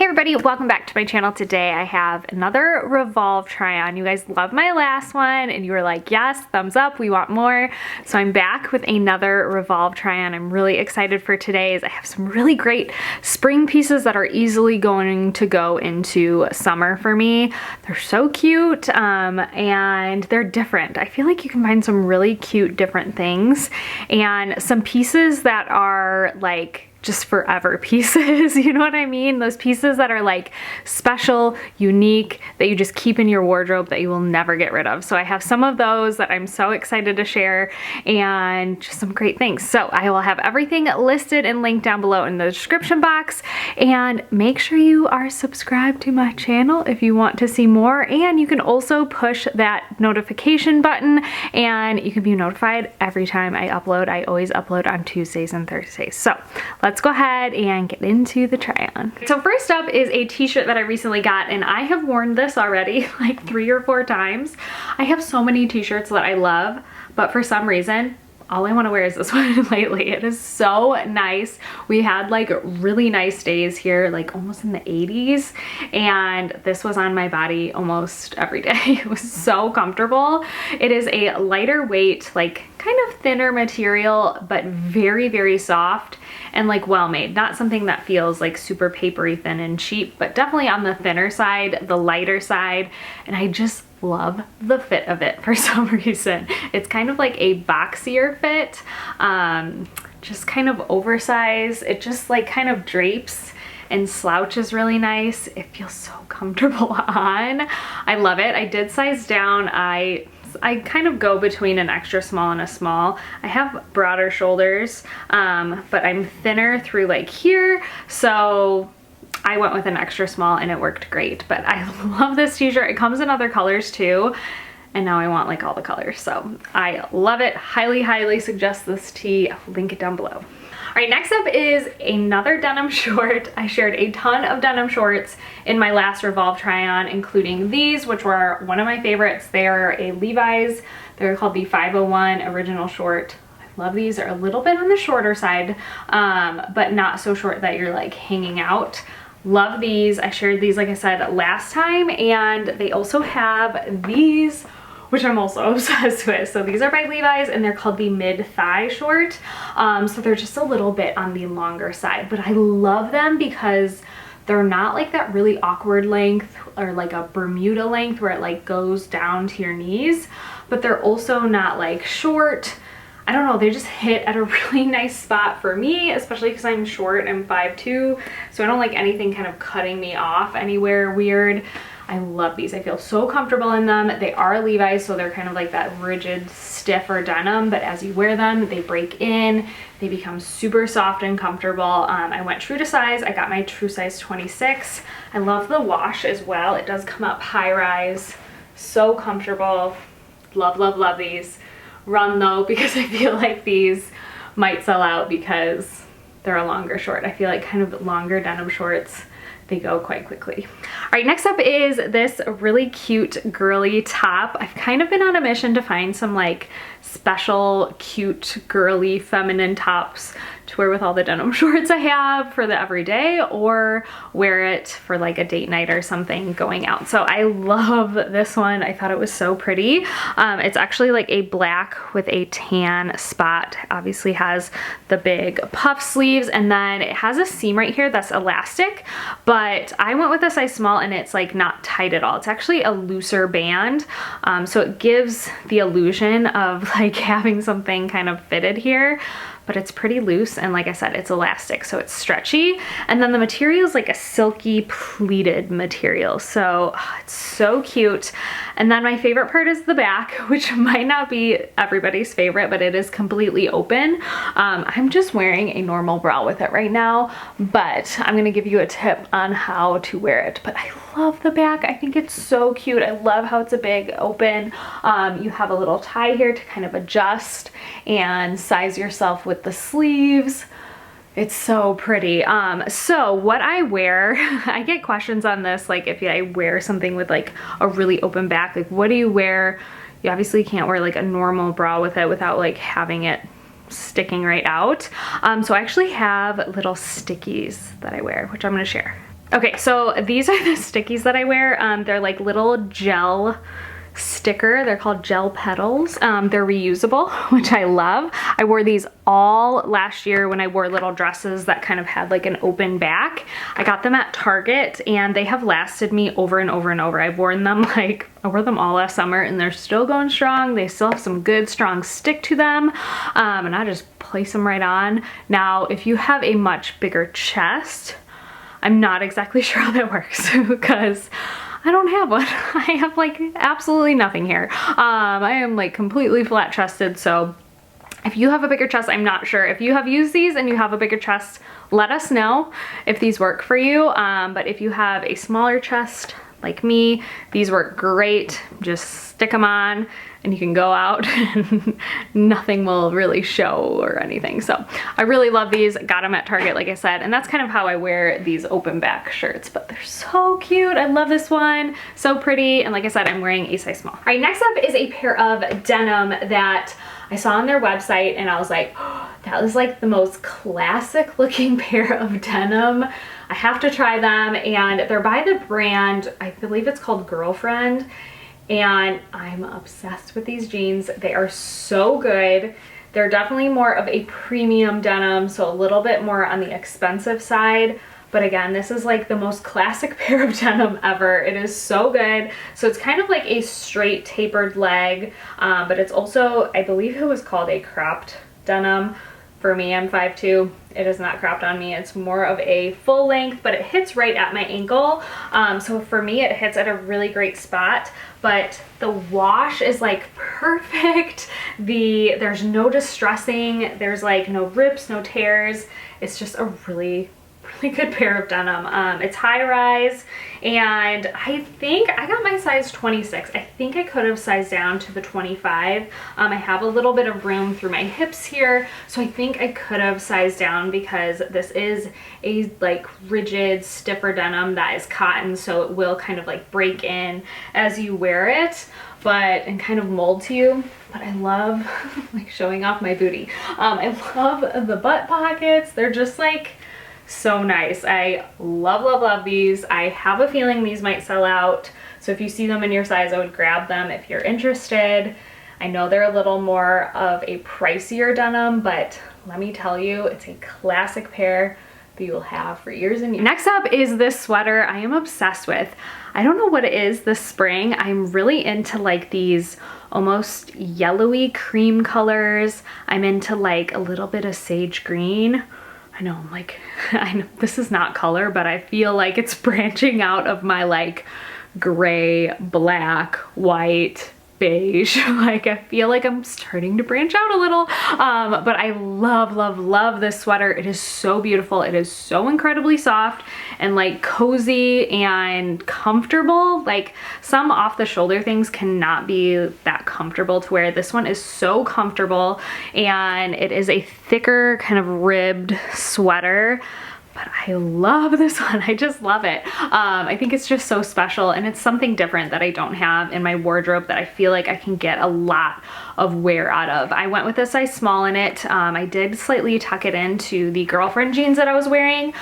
everybody, welcome back to my channel. Today I have another Revolve try on. You guys love my last one and you were like, yes, thumbs up, we want more. So I'm back with another Revolve try on. I'm really excited for today's. I have some really great spring pieces that are easily going to go into summer for me. They're so cute and they're different. I feel like you can find some really cute different things and some pieces that are like just forever pieces, you know what I mean? Those pieces that are like special, unique, that you just keep in your wardrobe that you will never get rid of. So I have some of those that I'm so excited to share and just some great things. So I will have everything listed and linked down below in the description box, and make sure you are subscribed to my channel if you want to see more, and you can also push that notification button and you can be notified every time I upload. I always upload on Tuesdays and Thursdays. So let's go ahead and get into the try on. So first up is a t-shirt that I recently got, and I have worn this already like 3 or 4 times. I have so many t-shirts that I love, but for some reason, all I want to wear is this one lately. It is so nice. We had like really nice days here, like almost in the 80s, and this was on my body almost every day. It was so comfortable. It is a lighter weight, like kind of thinner material, but very, very soft and like well made. Not something that feels like super papery thin and cheap, but definitely on the thinner side, the lighter side, and I just love the fit of it for some reason. It's kind of like a boxier fit, just kind of oversized. It just like kind of drapes and slouches really nice. It feels so comfortable on. I love it. I did size down. I kind of go between an extra small and a small. I have broader shoulders, but I'm thinner through like here, so I went with an extra small and it worked great. But I love this t-shirt. It comes in other colors too, and now I want like all the colors, so I love it. Highly, highly suggest this tee. I'll link it down below. All right, next up is another denim short. I shared a ton of denim shorts in my last Revolve try on, including these, which were one of my favorites. They are a Levi's. They're called the 501 Original Short. I love these. They're a little bit on the shorter side, but not so short that you're like hanging out. Love these. I shared these, like I said, last time, and they also have these, which I'm also obsessed with. So these are by Levi's and they're called the mid-thigh short. So they're just a little bit on the longer side, but I love them because they're not like that really awkward length or like a Bermuda length where it like goes down to your knees, but they're also not like short. I don't know, they just hit at a really nice spot for me, especially because I'm short, I'm 5'2", so I don't like anything kind of cutting me off anywhere weird. I love these. I feel so comfortable in them. They are Levi's, so they're kind of like that rigid, stiffer denim, but as you wear them, they break in, they become super soft and comfortable. I went true to size. I got my true size 26. I love the wash as well. It does come up high rise, so comfortable. Love, love, love these. Run though, because I feel like these might sell out because they're a longer short. I feel like kind of longer denim shorts, they go quite quickly. All right, next up is this really cute girly top. I've kind of been on a mission to find some like special, cute, girly, feminine tops to wear with all the denim shorts I have for the everyday, or wear it for like a date night or something going out. So I love this one. I thought it was so pretty. It's actually like a black with a tan spot. Obviously has the big puff sleeves, and then it has a seam right here that's elastic, but I went with a size small and it's like not tight at all. It's actually a looser band. So it gives the illusion of like having something kind of fitted here, but it's pretty loose, and like I said, it's elastic, so it's stretchy. And then the material is like a silky pleated material, so it's so cute. And then my favorite part is the back, which might not be everybody's favorite, but it is completely open. I'm just wearing a normal bra with it right now, but I'm gonna give you a tip on how to wear it. But I love the back. I think it's so cute. I love how it's a big open. You have a little tie here to kind of adjust and size yourself with the sleeves. It's so pretty. So what I wear, I get questions on this, like if I wear something with like a really open back, like what do you wear? You obviously can't wear like a normal bra with it without like having it sticking right out. So I actually have little stickies that I wear, which I'm gonna share. Okay, so these are the stickies that I wear. They're like little gel sticker. They're called gel petals. They're reusable, which I love. I wore these all last year when I wore little dresses that kind of had like an open back. I got them at Target and they have lasted me over and over and over. I've worn them I wore them all last summer and they're still going strong. They still have some good strong stick to them. And I just place them right on. Now, if you have a much bigger chest, I'm not exactly sure how that works because I don't have one. I have like absolutely nothing here. I am like completely flat chested. So if you have a bigger chest, I'm not sure. If you have used these and you have a bigger chest, let us know if these work for you. But if you have a smaller chest like me, these work great. Just stick them on and you can go out and nothing will really show or anything. So I really love these. Got them at Target, like I said, and that's kind of how I wear these open back shirts, but they're so cute. I love this one. So pretty. And like I said, I'm wearing a size small. All right, next up is a pair of denim that I saw on their website and I was like, oh, that was like the most classic looking pair of denim. I have to try them, and they're by the brand, I believe it's called Girlfriend, and I'm obsessed with these jeans. They are so good. They're definitely more of a premium denim, so a little bit more on the expensive side. But again, this is like the most classic pair of denim ever. It is so good. So it's kind of like a straight tapered leg, but it's also, I believe it was called a cropped denim. For me, I'm 5'2". It is not cropped on me. It's more of a full length, but it hits right at my ankle. So for me, it hits at a really great spot, but the wash is like perfect. There's no distressing. There's like no rips, no tears. It's just a really good pair of denim. It's high rise, and I think I got my size 26. I think I could have sized down to the 25. I have a little bit of room through my hips here, so I think I could have sized down because this is a like rigid, stiffer denim that is cotton, so it will kind of like break in as you wear it, and kind of mold to you. But I love like showing off my booty. I love the butt pockets. They're just like so nice. I love these. I have a feeling these might sell out, so if you see them in your size, I would grab them if you're interested. I know they're a little more of a pricier denim, but let me tell you, it's a classic pair that you'll have for years and years. Next up is this sweater I am obsessed with. I don't know what it is this spring. I'm really into like these almost yellowy cream colors. I'm into like a little bit of sage green. I know, I'm like, I know this is not color, but I feel like it's branching out of my like gray, black, white, beige. Like I feel like I'm starting to branch out a little, but I love this sweater. It is so beautiful. It is so incredibly soft and like cozy and comfortable. Like some off the shoulder things cannot be that comfortable to wear. This one is so comfortable, and it is a thicker kind of ribbed sweater. But I love this one. I just love it. I think it's just so special, and it's something different that I don't have in my wardrobe that I feel like I can get a lot of wear out of. I went with a size small in it. I did slightly tuck it into the Girlfriend jeans that I was wearing.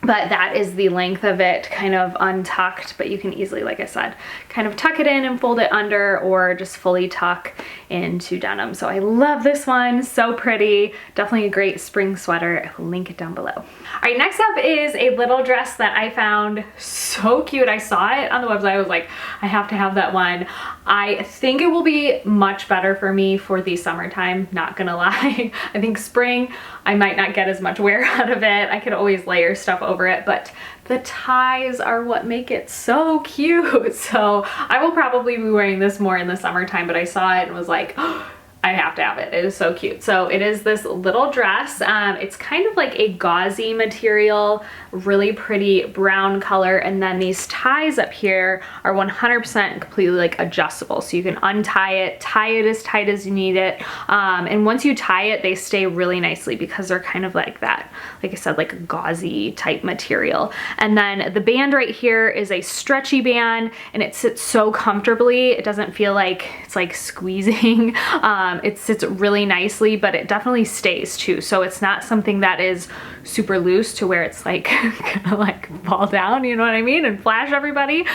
But that is the length of it, kind of untucked, but you can easily, like I said, kind of tuck it in and fold it under, or just fully tuck into denim. So I love this one, so pretty. Definitely a great spring sweater. I will link it down below. All right, next up is a little dress that I found so cute. I saw it on the website. I was like, I have to have that one. I think it will be much better for me for the summertime, not gonna lie. I think spring, I might not get as much wear out of it. I could always layer stuff over it, but the ties are what make it so cute. So I will probably be wearing this more in the summertime, but I saw it and was like, oh, I have to have it. It is so cute. So it is this little dress. It's kind of like a gauzy material, really pretty brown color. And then these ties up here are 100% completely like adjustable. So you can untie it, tie it as tight as you need it. And once you tie it, they stay really nicely because they're kind of like that, like I said, like a gauzy type material. And then the band right here is a stretchy band, and it sits so comfortably. It doesn't feel like it's like squeezing. It sits really nicely, but it definitely stays too. So it's not something that is super loose to where it's like gonna like fall down, you know what I mean, and flash everybody.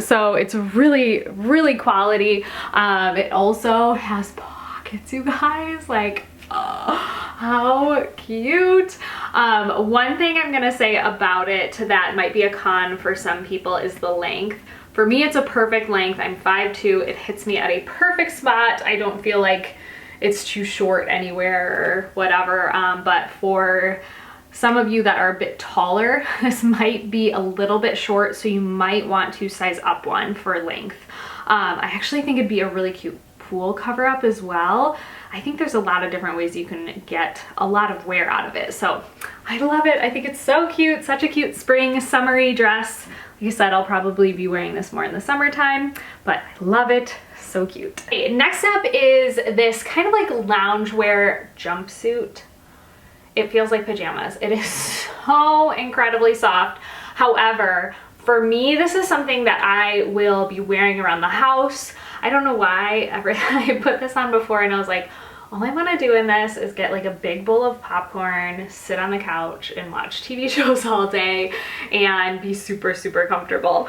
So it's really, really quality. It also has pockets, you guys, like, oh, how cute. One thing I'm gonna say about it that might be a con for some people is the length. For me, it's a perfect length. I'm 5'2". It hits me at a perfect spot. I don't feel like it's too short anywhere or whatever. But for some of you that are a bit taller, this might be a little bit short, so you might want to size up one for length. I actually think it'd be a really cute pool cover up as well. I think there's a lot of different ways you can get a lot of wear out of it. So I love it. I think it's so cute. Such a cute spring summery dress. Like I said, I'll probably be wearing this more in the summertime, but I love it. So cute. Okay, next up is this kind of like loungewear jumpsuit. It feels like pajamas. It is so incredibly soft. However, for me, this is something that I will be wearing around the house. I don't know why I put this on before and I was like, all I want to do in this is get like a big bowl of popcorn, sit on the couch and watch TV shows all day and be super, super comfortable.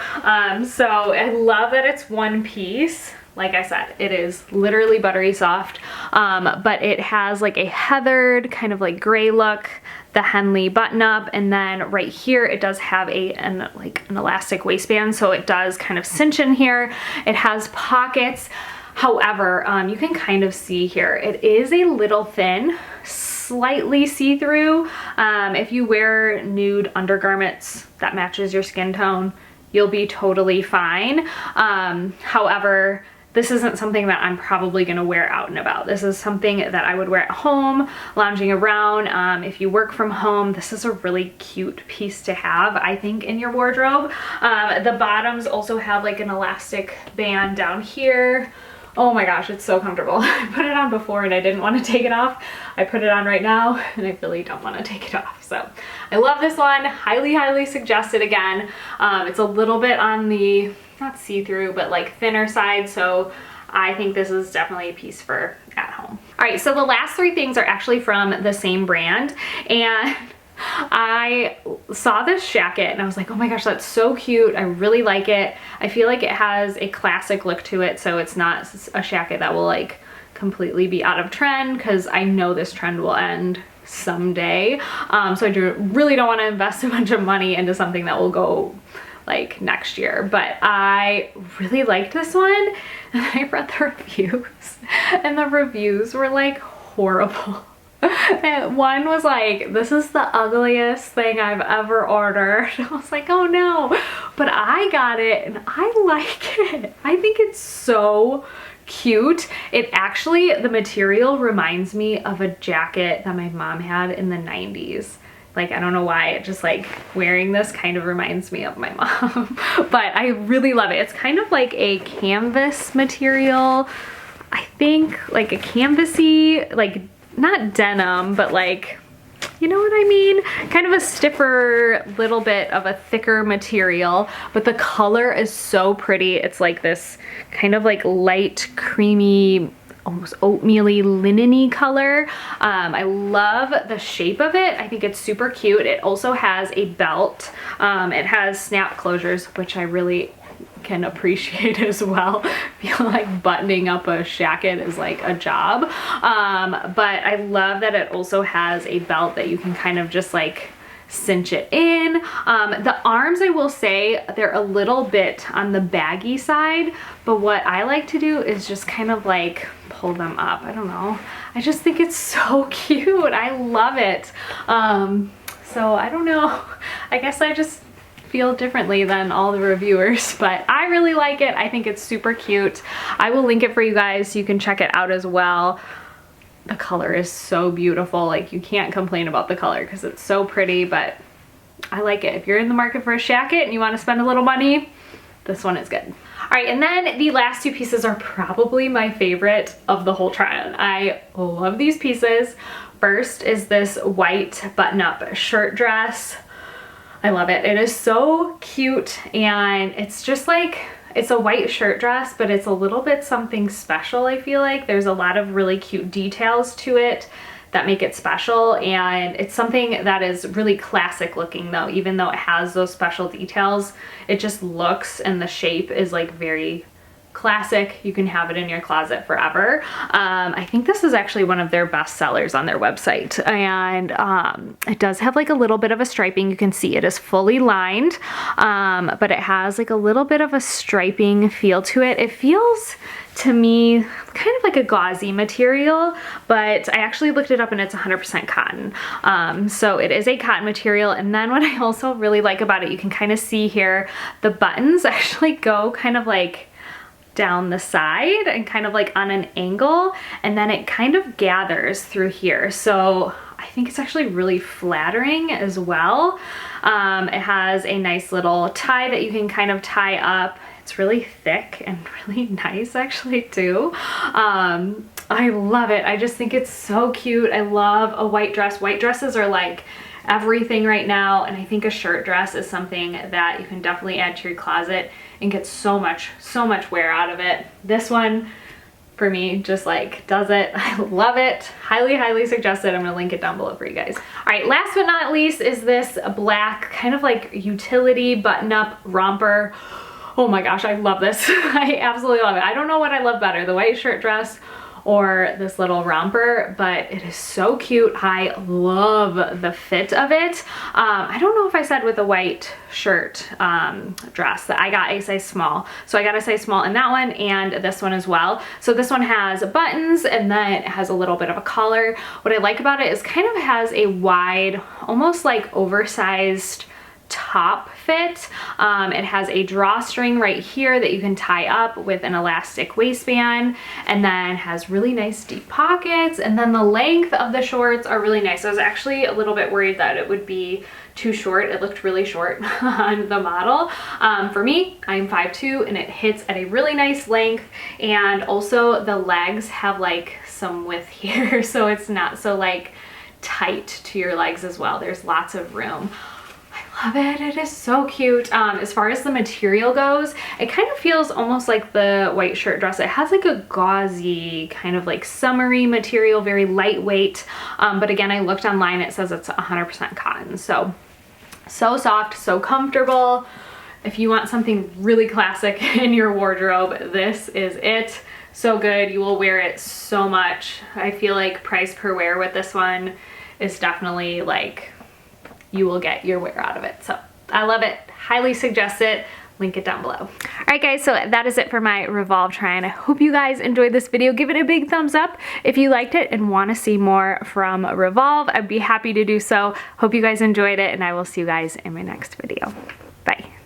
So I love that it's one piece. Like I said, it is literally buttery soft, but it has like a heathered kind of like gray look, the Henley button up, and then right here it does have an elastic waistband, so it does kind of cinch in here. It has pockets. However, you can kind of see here, it is a little thin, slightly see-through. If you wear nude undergarments that matches your skin tone, you'll be totally fine. However, this isn't something that I'm probably gonna wear out and about. This is something that I would wear at home, lounging around. If you work from home, this is a really cute piece to have, I think, in your wardrobe. The bottoms also have like an elastic band down here. Oh my gosh, it's so comfortable. I put it on before and I didn't want to take it off. I put it on right now and I really don't want to take it off. So I love this one. Highly, highly suggest it again. It's a little bit on the, not see-through, but like thinner side. So I think this is definitely a piece for at home. All right, so the last three things are actually from the same brand. And I saw this jacket and I was like, oh my gosh, that's so cute. I really like it. I feel like it has a classic look to it, so it's not a jacket that will like completely be out of trend, because I know this trend will end someday. So I really don't want to invest a bunch of money into something that will go like next year, but I really liked this one and I read the reviews and the reviews were like horrible. And one was like, this is the ugliest thing I've ever ordered. I was like, oh no, but I got it and I like it. I think it's so cute. It actually, the material reminds me of a jacket that my mom had in the 90s. Like, I don't know why, it just like wearing this kind of reminds me of my mom. But I really love it. It's kind of like a canvas material. I think like a canvasy, like not denim, but like, you know what I mean? Kind of a stiffer, little bit of a thicker material, but the color is so pretty. It's like this kind of like light, creamy, almost oatmeal-y, linen-y color. I love the shape of it. I think it's super cute. It also has a belt. It has snap closures, which I really can appreciate as well. I feel like buttoning up a jacket is like a job. But I love that it also has a belt that you can kind of just like cinch it in. The arms, I will say, they're a little bit on the baggy side, but what I like to do is just kind of like pull them up. I don't know. I just think it's so cute. I love it. So I don't know. I guess I just feel differently than all the reviewers, but I really like it. I think it's super cute. I will link it for you guys so you can check it out as well. The color is so beautiful. Like, you can't complain about the color because it's so pretty, but I like it. If you're in the market for a jacket and you want to spend a little money, this one is good. All right, and then the last two pieces are probably my favorite of the whole try-on. I love these pieces. First is this white button-up shirt dress. I love it. It is so cute, and it's just like it's a white shirt dress, but it's a little bit something special, I feel like. There's a lot of really cute details to it that make it special, and it's something that is really classic looking though. Even though it has those special details, it just looks, and the shape is like very classic. You can have it in your closet forever. I think this is actually one of their best sellers on their website, and it does have like a little bit of a striping. You can see it is fully lined, but it has like a little bit of a striping feel to it. It feels to me kind of like a gauzy material, but I actually looked it up and it's 100% cotton. So it is a cotton material. And then what I also really like about it, you can kind of see here, the buttons actually go kind of like down the side and kind of like on an angle, and then it kind of gathers through here. So I think it's actually really flattering as well. It has a nice little tie that you can kind of tie up. It's really thick and really nice actually too. I love it. I just think it's so cute. I love a white dress. White dresses are like everything right now, and I think a shirt dress is something that you can definitely add to your closet and get so much wear out of it. This one for me just like does it. I love it. Highly suggest it. I'm gonna link it down below for you guys. All right, last but not least is this black kind of like utility button-up romper. Oh my gosh, I love this. I absolutely love it. I don't know what I love better, the white shirt dress or this little romper, but it is so cute. I love the fit of it. I don't know if I said with the white shirt dress that I got a size small. So I got a size small in that one and this one as well. So this one has buttons and then it has a little bit of a collar. What I like about it is kind of has a wide, almost like oversized top fit. It has a drawstring right here that you can tie up with an elastic waistband, and then has really nice deep pockets, and then the length of the shorts are really nice. I was actually a little bit worried that it would be too short. It looked really short on the model. For me, I'm 5'2", and it hits at a really nice length, and also the legs have like some width here, so it's not so like tight to your legs as well. There's lots of room. Love it. It is so cute. As far as the material goes, it kind of feels almost like the white shirt dress. It has like a gauzy kind of like summery material, very lightweight. But again, I looked online, it says it's 100% cotton. So soft, so comfortable. If you want something really classic in your wardrobe, this is it. So good. You will wear it so much. I feel like price per wear with this one is definitely like, you will get your wear out of it. So I love it. Highly suggest it. Link it down below. All right guys, so that is it for my Revolve try-on. I hope you guys enjoyed this video. Give it a big thumbs up if you liked it and want to see more from Revolve. I'd be happy to do so. Hope you guys enjoyed it, and I will see you guys in my next video.